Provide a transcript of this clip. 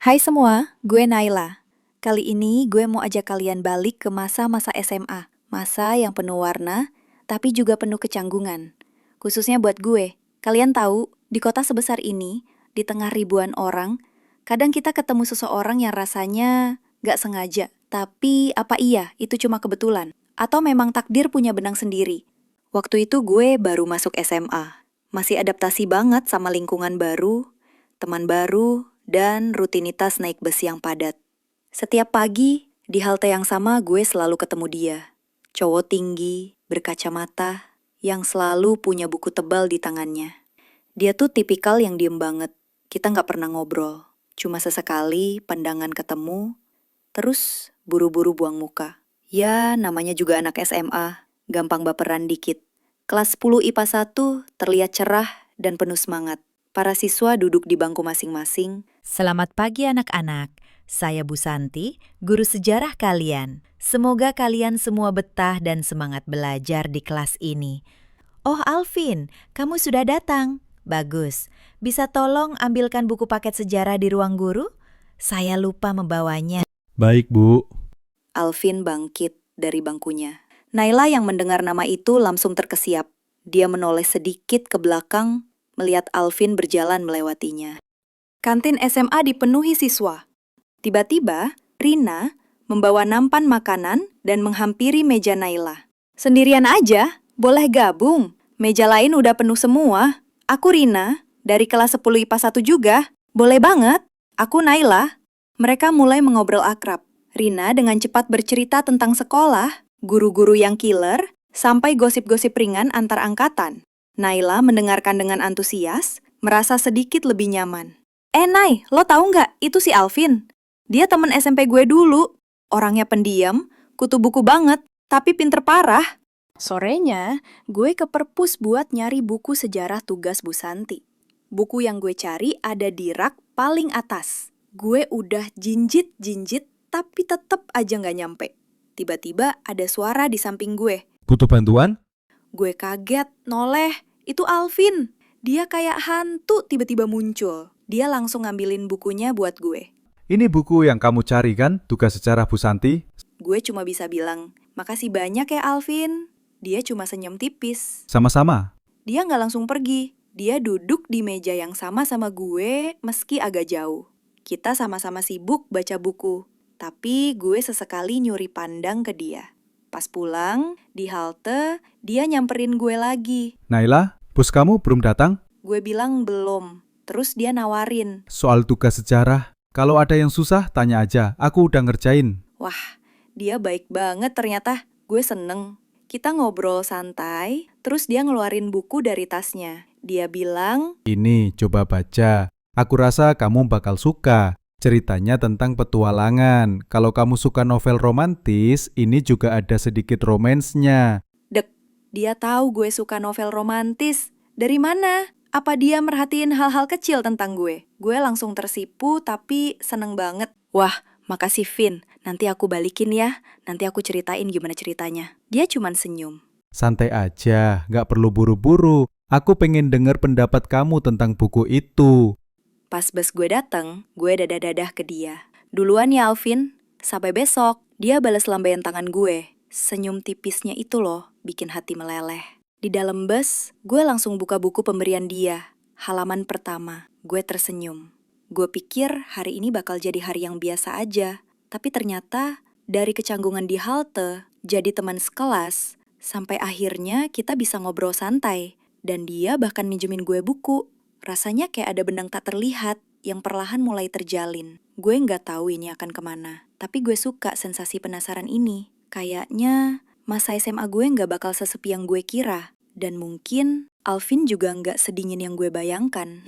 Hai semua, gue Naila. Kali ini gue mau ajak kalian balik ke masa-masa SMA. Masa yang penuh warna, tapi juga penuh kecanggungan. Khususnya buat gue. Kalian tahu, di kota sebesar ini, di tengah ribuan orang, kadang kita ketemu seseorang yang rasanya gak sengaja. Tapi apa iya, itu cuma kebetulan? Atau memang takdir punya benang sendiri? Waktu itu gue baru masuk SMA. Masih adaptasi banget sama lingkungan baru, teman baru, dan rutinitas naik bus yang padat. Setiap pagi, di halte yang sama gue selalu ketemu dia. Cowok tinggi, berkacamata, yang selalu punya buku tebal di tangannya. Dia tuh tipikal yang diem banget. Kita nggak pernah ngobrol. Cuma sesekali pandangan ketemu, terus buru-buru buang muka. Ya, namanya juga anak SMA, gampang baperan dikit. Kelas 10 IPA 1 terlihat cerah dan penuh semangat. Para siswa duduk di bangku masing-masing. Selamat pagi anak-anak, saya Bu Santi, guru sejarah kalian. Semoga kalian semua betah dan semangat belajar di kelas ini. Oh Alvin, kamu sudah datang. Bagus, bisa tolong ambilkan buku paket sejarah di ruang guru? Saya lupa membawanya. Baik, Bu. Alvin bangkit dari bangkunya. Naila yang mendengar nama itu langsung terkesiap. Dia menoleh sedikit ke belakang, melihat Alvin berjalan melewatinya. Kantin SMA dipenuhi siswa. Tiba-tiba, Rina membawa nampan makanan dan menghampiri meja Naila. Sendirian aja, boleh gabung. Meja lain udah penuh semua. Aku Rina, dari kelas 10 IPA 1 juga. Boleh banget. Aku Naila. Mereka mulai mengobrol akrab. Rina dengan cepat bercerita tentang sekolah, guru-guru yang killer, sampai gosip-gosip ringan antar angkatan. Naila mendengarkan dengan antusias, merasa sedikit lebih nyaman. Nay, lo tahu nggak? Itu si Alvin. Dia temen SMP gue dulu. Orangnya pendiam, kutu buku banget, tapi pinter parah. Sorenya, gue ke perpus buat nyari buku sejarah tugas Bu Santi. Buku yang gue cari ada di rak paling atas. Gue udah jinjit-jinjit, tapi tetep aja nggak nyampe. Tiba-tiba ada suara di samping gue. Butuh bantuan? Gue kaget, noleh. Itu Alvin. Dia kayak hantu tiba-tiba muncul. Dia langsung ngambilin bukunya buat gue. Ini buku yang kamu cari kan, tugas sejarah Bu Santi? Gue cuma bisa bilang, makasih banyak ya Alvin. Dia cuma senyum tipis. Sama-sama. Dia nggak langsung pergi. Dia duduk di meja yang sama gue meski agak jauh. Kita sama-sama sibuk baca buku. Tapi gue sesekali nyuri pandang ke dia. Pas pulang, di halte, dia nyamperin gue lagi. Naila, bos kamu belum datang? Gue bilang belum. Terus dia nawarin. Soal tugas sejarah, kalau ada yang susah, tanya aja. Aku udah ngerjain. Wah, dia baik banget ternyata. Gue seneng. Kita ngobrol santai, terus dia ngeluarin buku dari tasnya. Dia bilang, Ini, coba baca. Aku rasa kamu bakal suka. Ceritanya tentang petualangan. Kalau kamu suka novel romantis, ini juga ada sedikit romansnya. Dek, dia tahu gue suka novel romantis. Dari mana? Apa dia merhatiin hal-hal kecil tentang gue? Gue langsung tersipu tapi seneng banget. Wah, makasih Vin. Nanti aku balikin ya. Nanti aku ceritain gimana ceritanya. Dia cuman senyum. Santai aja, nggak perlu buru-buru. Aku pengen denger pendapat kamu tentang buku itu. Pas bus gue dateng, gue dadah-dadah ke dia. Duluan ya Alvin, sampai besok. Dia balas lambaian tangan gue. Senyum tipisnya itu loh, bikin hati meleleh. Di dalam bus, gue langsung buka buku pemberian dia. Halaman pertama, gue tersenyum. Gue pikir hari ini bakal jadi hari yang biasa aja. Tapi ternyata, dari kecanggungan di halte, jadi teman sekelas, sampai akhirnya kita bisa ngobrol santai. Dan dia bahkan minjemin gue buku. Rasanya kayak ada benang tak terlihat yang perlahan mulai terjalin. Gue nggak tahu ini akan kemana, tapi gue suka sensasi penasaran ini. Kayaknya masa SMA gue nggak bakal sesepi yang gue kira. Dan mungkin Alvin juga nggak sedingin yang gue bayangkan.